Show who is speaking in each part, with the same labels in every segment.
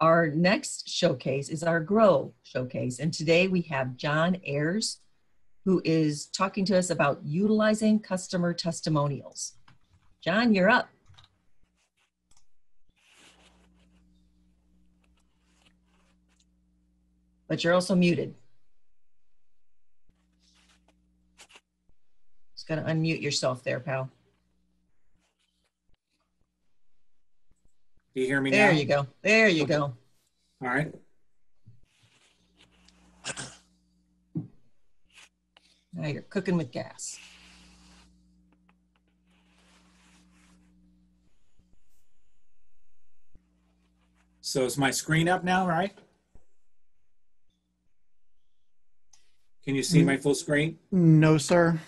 Speaker 1: Our next showcase is our Grow Showcase. And today we have John Eyres, who is talking to us about utilizing customer testimonials. John, you're up. But you're also muted. Just gotta unmute yourself there, pal.
Speaker 2: Do you hear me now?
Speaker 1: There you go. There you go.
Speaker 2: All right.
Speaker 1: Now you're cooking with gas.
Speaker 2: So is my screen up now, right? Can you see my full screen?
Speaker 3: No, sir.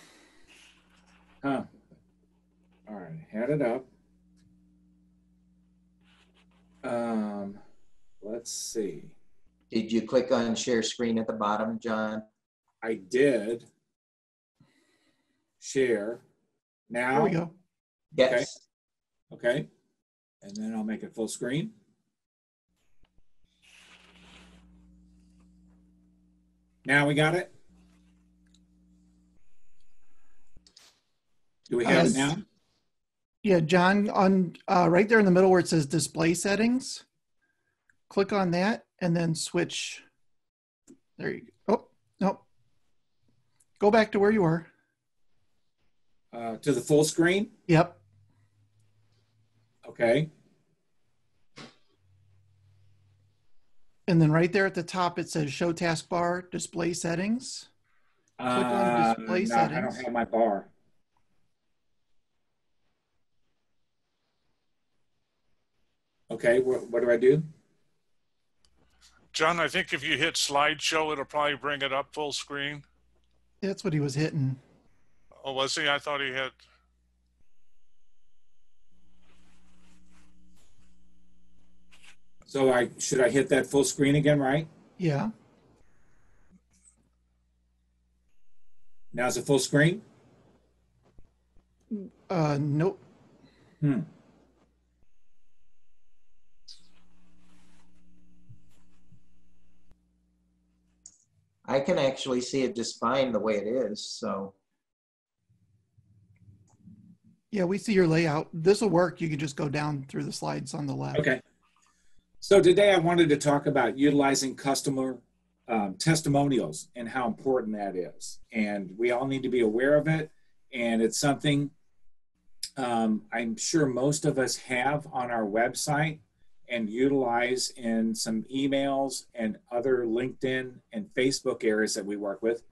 Speaker 2: Huh. All right, had it up. Let's see.
Speaker 4: Did you click on share screen at the bottom, John?
Speaker 2: I did share. Now.
Speaker 3: There we go.
Speaker 4: Yes.
Speaker 2: Okay. And then I'll make it full screen. Now we got it? Do we have it now?
Speaker 3: Yeah, John, on right there in the middle where it says display settings, click on that and then switch. There you go. Oh, no. Go back to where you were.
Speaker 2: To the full screen?
Speaker 3: Yep.
Speaker 2: Okay.
Speaker 3: And then right there at the top, it says show taskbar, display settings. Click on display settings.
Speaker 2: I don't have my bar. Okay, what do I do?
Speaker 5: John, I think if you hit slideshow, it'll probably bring it up full screen.
Speaker 3: That's what he was hitting.
Speaker 5: Oh, was he? I thought he had.
Speaker 2: So should I hit that full screen again, right?
Speaker 3: Yeah.
Speaker 2: Now is it full screen?
Speaker 3: Nope.
Speaker 4: I can actually see it just fine the way it is, so.
Speaker 3: Yeah, we see your layout. This will work. You can just go down through the slides on the left.
Speaker 2: Okay. So today I wanted to talk about utilizing customer testimonials and how important that is. And we all need to be aware of it. And it's something I'm sure most of us have on our website and utilize in some emails and other LinkedIn and Facebook areas that we work with.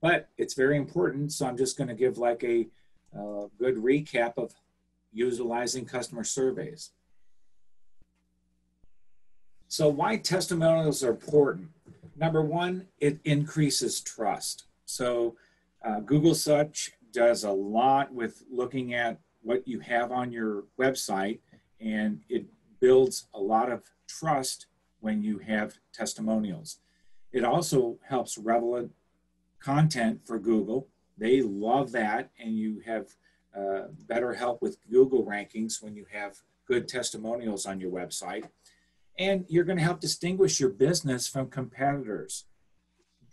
Speaker 2: But it's very important. So I'm just going to give like a good recap of utilizing customer surveys. So why testimonials are important? Number one, it increases trust. So Google Search does a lot with looking at what you have on your website, and it builds a lot of trust when you have testimonials. It also helps relevant content for Google. They love that, and you have better help with Google rankings when you have good testimonials on your website. And you're going to help distinguish your business from competitors.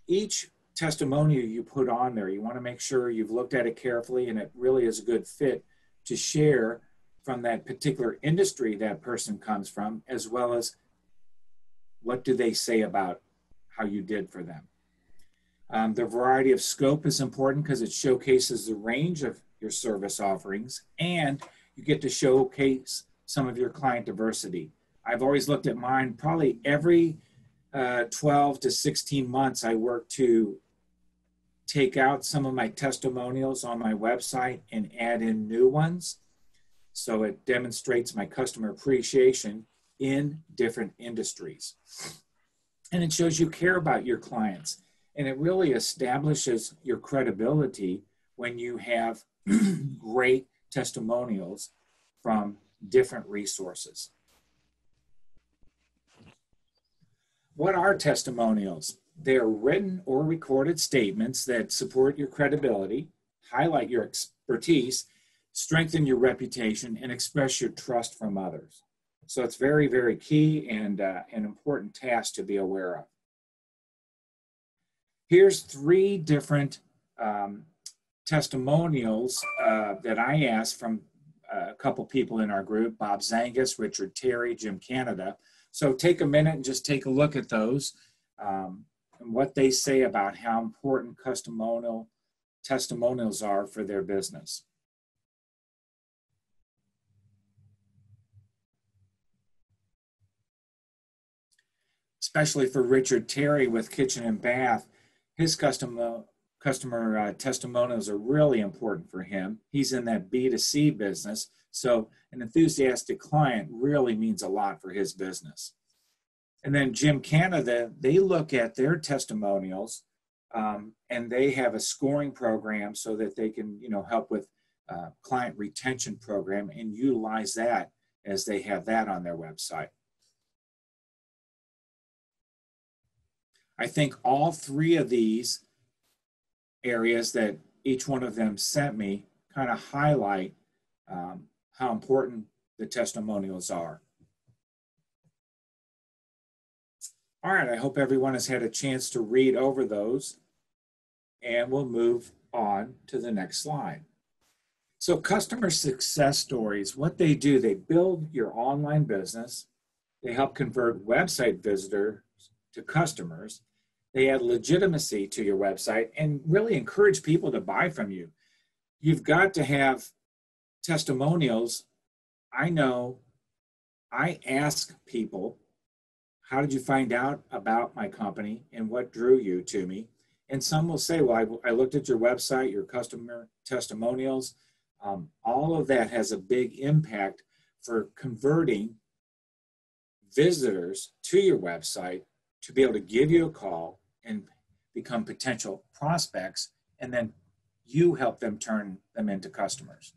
Speaker 2: Each testimonial you put on there, you want to make sure you've looked at it carefully and it really is a good fit to share from that particular industry that person comes from, as well as what do they say about how you did for them. The variety of scope is important because it showcases the range of your service offerings, and you get to showcase some of your client diversity. I've always looked at mine, probably every 12 to 16 months, I work to take out some of my testimonials on my website and add in new ones. So it demonstrates my customer appreciation in different industries. And it shows you care about your clients. And it really establishes your credibility when you have great testimonials from different resources. What are testimonials? They are written or recorded statements that support your credibility, highlight your expertise, strengthen your reputation, and express your trust from others. So it's very, very key and an important task to be aware of. Here's 3 different testimonials that I asked from a couple people in our group, Bob Zangus, Richard Terry, Jim Canada. So take a minute and just take a look at those and what they say about how important testimonials are for their business. Especially for Richard Terry with Kitchen and Bath, his customer testimonials are really important for him. He's in that B2C business, so an enthusiastic client really means a lot for his business. And then Jim Canada, they look at their testimonials and they have a scoring program so that they can, help with client retention program and utilize that as they have that on their website. I think all 3 of these areas that each one of them sent me kind of highlight how important the testimonials are. All right, I hope everyone has had a chance to read over those, and we'll move on to the next slide. So customer success stories, what they do, they build your online business, they help convert website visitors to customers, they add legitimacy to your website and really encourage people to buy from you. You've got to have testimonials. I know I ask people, how did you find out about my company and what drew you to me? And some will say, well, I looked at your website, your customer testimonials. All of that has a big impact for converting visitors to your website to be able to give you a call and become potential prospects, and then you help them turn them into customers.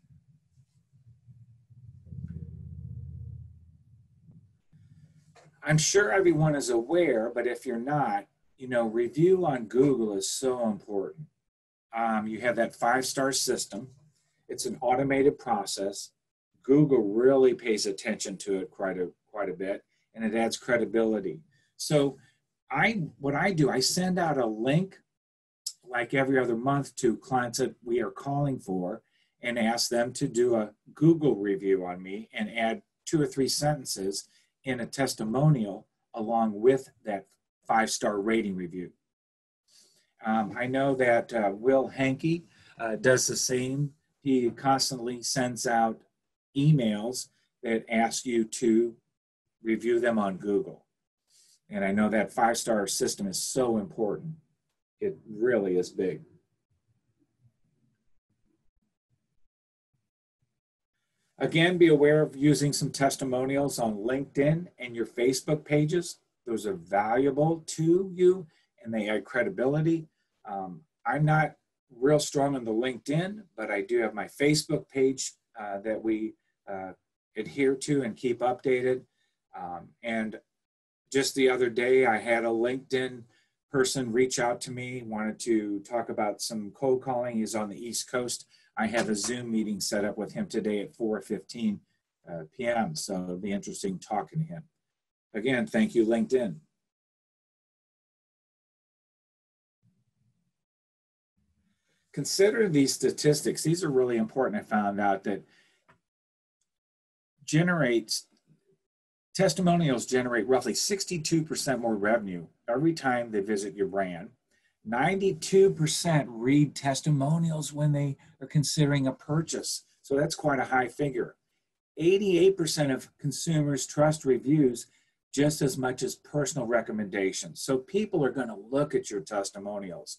Speaker 2: I'm sure everyone is aware, but if you're not, review on Google is so important. You have that 5-star system. It's an automated process. Google really pays attention to it quite a bit, and it adds credibility. So what I do, I send out a link like every other month to clients that we are calling for and ask them to do a Google review on me and add 2 or 3 sentences in a testimonial along with that 5-star rating review. I know that Will Hankey does the same. He constantly sends out emails that ask you to review them on Google. And I know that 5-star system is so important. It really is big. Again, be aware of using some testimonials on LinkedIn and your Facebook pages. Those are valuable to you and they add credibility. I'm not real strong on the LinkedIn, but I do have my Facebook page that we adhere to and keep updated. And just the other day, I had a LinkedIn person reach out to me, wanted to talk about some cold calling. He's on the East Coast. I have a Zoom meeting set up with him today at 4:15 p.m. So it'll be interesting talking to him. Again, thank you, LinkedIn. Consider these statistics. These are really important. I found out that testimonials generate roughly 62% more revenue every time they visit your brand. 92% read testimonials when they are considering a purchase. So that's quite a high figure. 88% of consumers trust reviews just as much as personal recommendations. So people are going to look at your testimonials.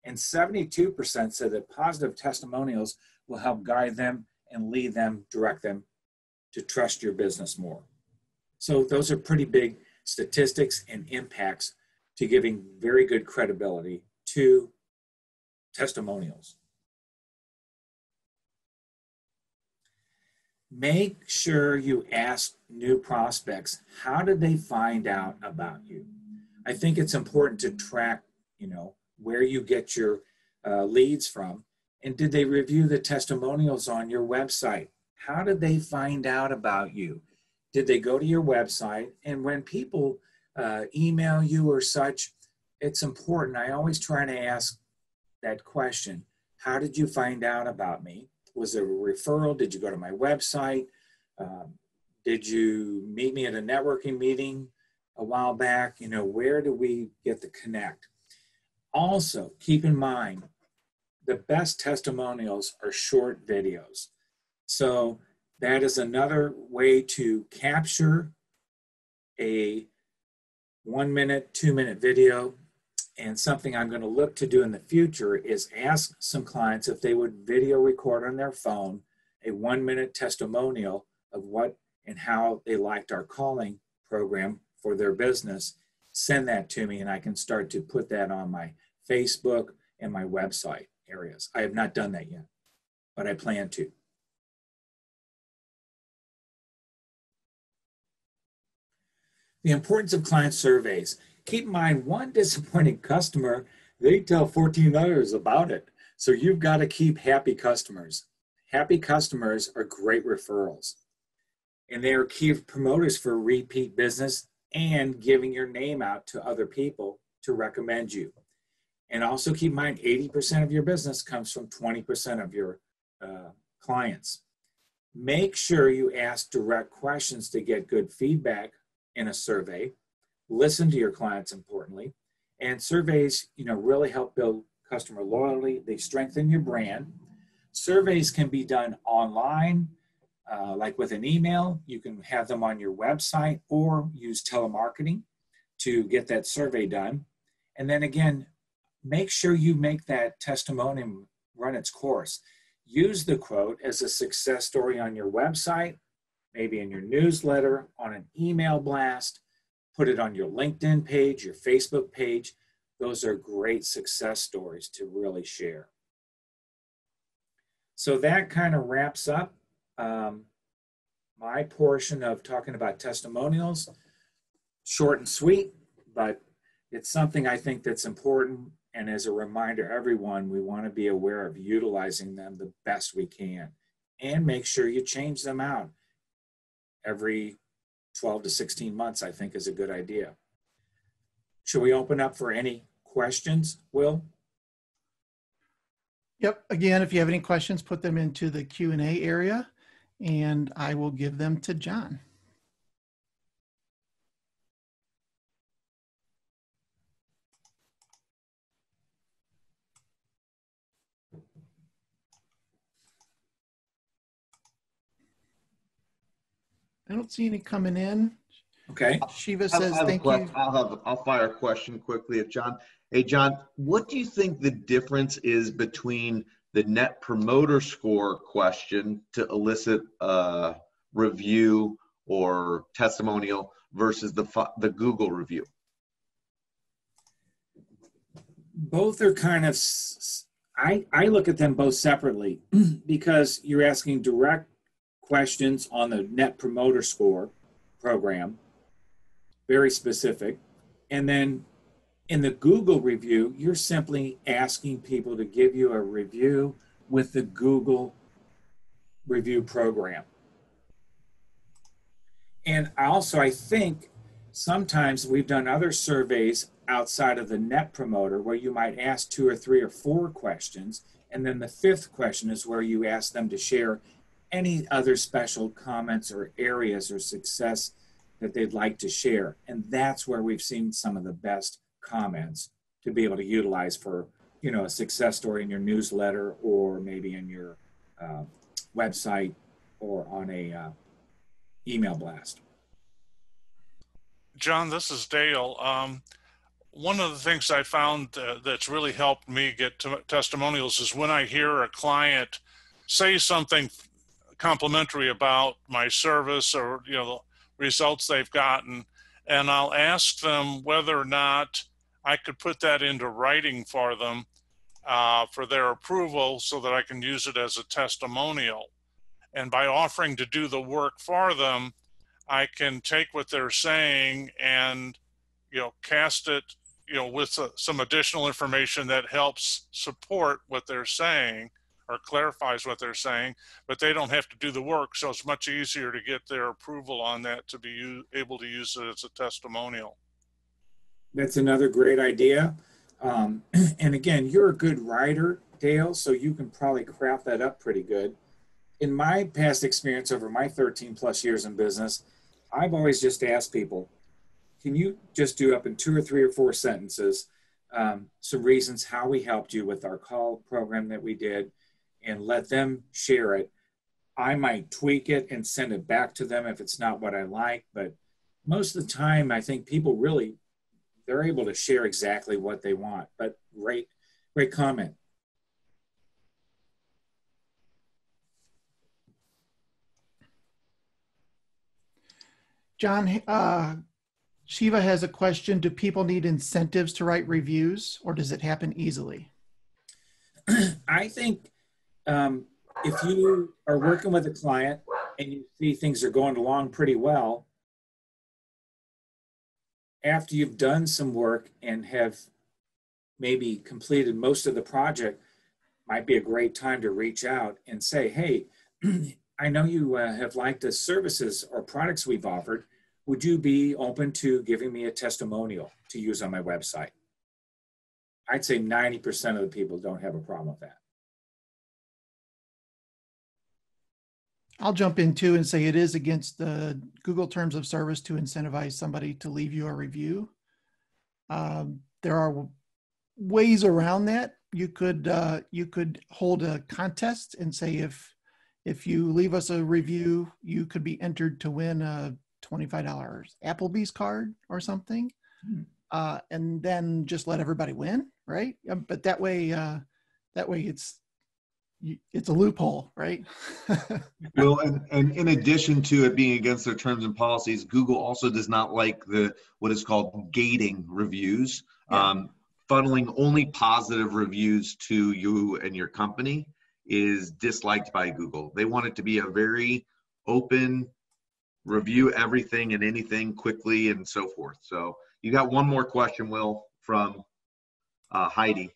Speaker 2: And 72% said that positive testimonials will help guide them and lead them, direct them to trust your business more. So those are pretty big statistics and impacts to giving very good credibility to testimonials. Make sure you ask new prospects, how did they find out about you? I think it's important to track, where you get your leads from. And did they review the testimonials on your website? How did they find out about you? Did they go to your website? And when people email you or such, it's important. I always try to ask that question. How did you find out about me? Was there a referral? Did you go to my website? Did you meet me at a networking meeting a while back? You know, where do we get the connect? Also, keep in mind, the best testimonials are short videos. So that is another way to capture a 1 minute, 2 minute video. And something I'm going to look to do in the future is ask some clients if they would video record on their phone a 1 minute testimonial of what and how they liked our calling program for their business. Send that to me and I can start to put that on my Facebook and my website areas. I have not done that yet, but I plan to. The importance of client surveys. Keep in mind, one disappointed customer, they tell 14 others about it. So you've got to keep happy customers. Happy customers are great referrals. And they are key promoters for repeat business and giving your name out to other people to recommend you. And also keep in mind, 80% of your business comes from 20% of your clients. Make sure you ask direct questions to get good feedback in a survey. Listen to your clients, importantly. And surveys, really help build customer loyalty. They strengthen your brand. Surveys can be done online, like with an email. You can have them on your website or use telemarketing to get that survey done. And then again, make sure you make that testimonial run its course. Use the quote as a success story on your website, maybe in your newsletter, on an email blast. Put it on your LinkedIn page, your Facebook page. Those are great success stories to really share. So that kind of wraps up my portion of talking about testimonials. Short and sweet, but it's something I think that's important. And as a reminder, everyone, we want to be aware of utilizing them the best we can and make sure you change them out every 12 to 16 months, I think, is a good idea. Should we open up for any questions, Will?
Speaker 3: Yep. Again, if you have any questions, put them into the Q&A area and I will give them to John. I don't see any coming in.
Speaker 2: Okay.
Speaker 3: Shiva says, thank you.
Speaker 6: I'll fire a question quickly at John. Hey, John, what do you think the difference is between the Net Promoter Score question to elicit a review or testimonial versus the Google review?
Speaker 2: Both are kind of, I look at them both separately because you're asking direct questions on the Net Promoter Score program, very specific. And then in the Google review, you're simply asking people to give you a review with the Google review program. And also, I think sometimes we've done other surveys outside of the Net Promoter where you might ask 2 or 3 or 4 questions. And then the 5th question is where you ask them to share any other special comments or areas or success that they'd like to share. And that's where we've seen some of the best comments to be able to utilize for, a success story in your newsletter or maybe in your website or on a email blast.
Speaker 5: John, this is Dale. One of the things I found that's really helped me get to testimonials is when I hear a client say something complimentary about my service or the results they've gotten, and I'll ask them whether or not I could put that into writing for them for their approval so that I can use it as a testimonial. And by offering to do the work for them, I can take what they're saying and cast it with some additional information that helps support what they're saying or clarifies what they're saying, but they don't have to do the work. So it's much easier to get their approval on that to be able to use it as a testimonial.
Speaker 2: That's another great idea. And again, you're a good writer, Dale, so you can probably craft that up pretty good. In my past experience over my 13 plus years in business, I've always just asked people, can you just do up in 2 or 3 or 4 sentences some reasons how we helped you with our call program that we did, and let them share it. I might tweak it and send it back to them if it's not what I like, but most of the time I think people really, they're able to share exactly what they want. But great comment.
Speaker 3: John, Shiva has a question. Do people need incentives to write reviews, or does it happen easily?
Speaker 2: I think if you are working with a client and you see things are going along pretty well, after you've done some work and have maybe completed most of the project, might be a great time to reach out and say, hey, I know you have liked the services or products we've offered. Would you be open to giving me a testimonial to use on my website? I'd say 90% of the people don't have a problem with that.
Speaker 3: I'll jump in too and say it is against the Google terms of service to incentivize somebody to leave you a review. There are ways around that. You could hold a contest and say if you leave us a review, you could be entered to win a $25 Applebee's card or something, and then just let everybody win, right? But that way it's a loophole, right?
Speaker 6: Well, and in addition to it being against their terms and policies, Google also does not like what is called gating reviews. Yeah. Funneling only positive reviews to you and your company is disliked by Google. They want it to be a very open, review everything and anything quickly and so forth. So you got one more question, Will, from Heidi.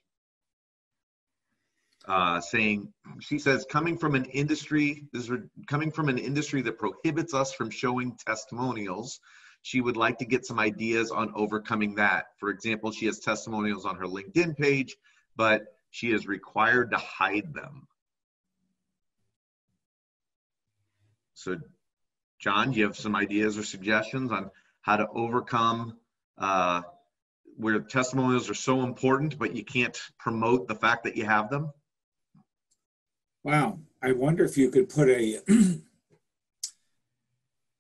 Speaker 6: Saying, she says, coming from an industry that prohibits us from showing testimonials, she would like to get some ideas on overcoming that. For example, she has testimonials on her LinkedIn page, but she is required to hide them. So, John, do you have some ideas or suggestions on how to overcome where testimonials are so important, but you can't promote the fact that you have them?
Speaker 2: Wow. I wonder if you could put a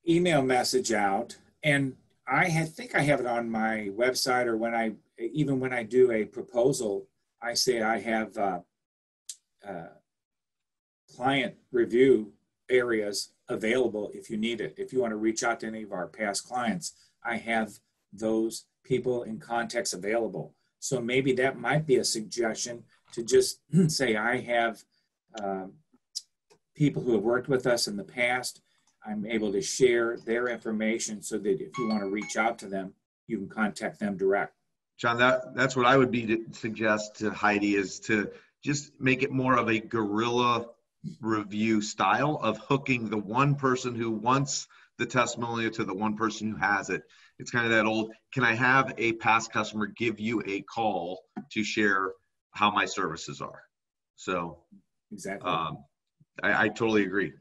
Speaker 2: email message out, and I think I have it on my website, or when I do a proposal, I say I have client review areas available if you need it. If you want to reach out to any of our past clients, I have those people in contacts available. So maybe that might be a suggestion to just say, I have people who have worked with us in the past. I'm able to share their information so that if you want to reach out to them, you can contact them direct.
Speaker 6: John, that's what I would suggest to Heidi, is to just make it more of a guerrilla review style of hooking the one person who wants the testimonial to the one person who has it. It's kind of that old, can I have a past customer give you a call to share how my services are? So
Speaker 2: exactly.
Speaker 6: I totally agree.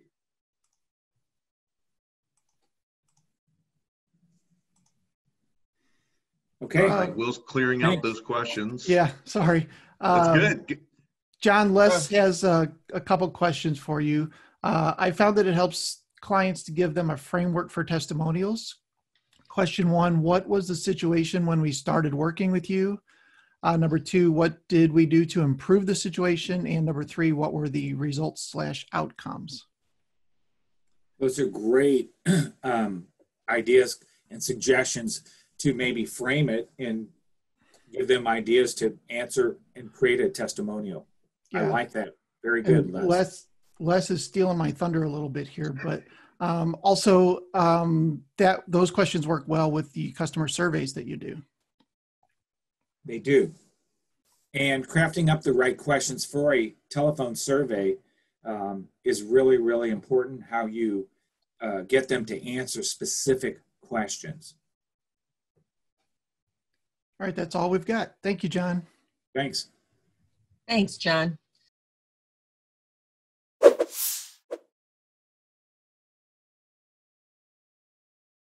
Speaker 2: Okay.
Speaker 6: Will's clearing out those questions.
Speaker 3: Yeah, sorry.
Speaker 6: That's good.
Speaker 3: John, Les has a couple questions for you. I found that it helps clients to give them a framework for testimonials. Question 1, what was the situation when we started working with you? Number 2, what did we do to improve the situation? And number 3, what were the results/outcomes?
Speaker 2: Those are great ideas and suggestions to maybe frame it and give them ideas to answer and create a testimonial. Yeah. I like that. Very good, Les.
Speaker 3: Les is stealing my thunder a little bit here, but also those questions work well with the customer surveys that you do.
Speaker 2: They do. And crafting up the right questions for a telephone survey is really, really important, how you get them to answer specific questions.
Speaker 3: All right, that's all we've got. Thank you, John.
Speaker 2: Thanks.
Speaker 1: Thanks, John.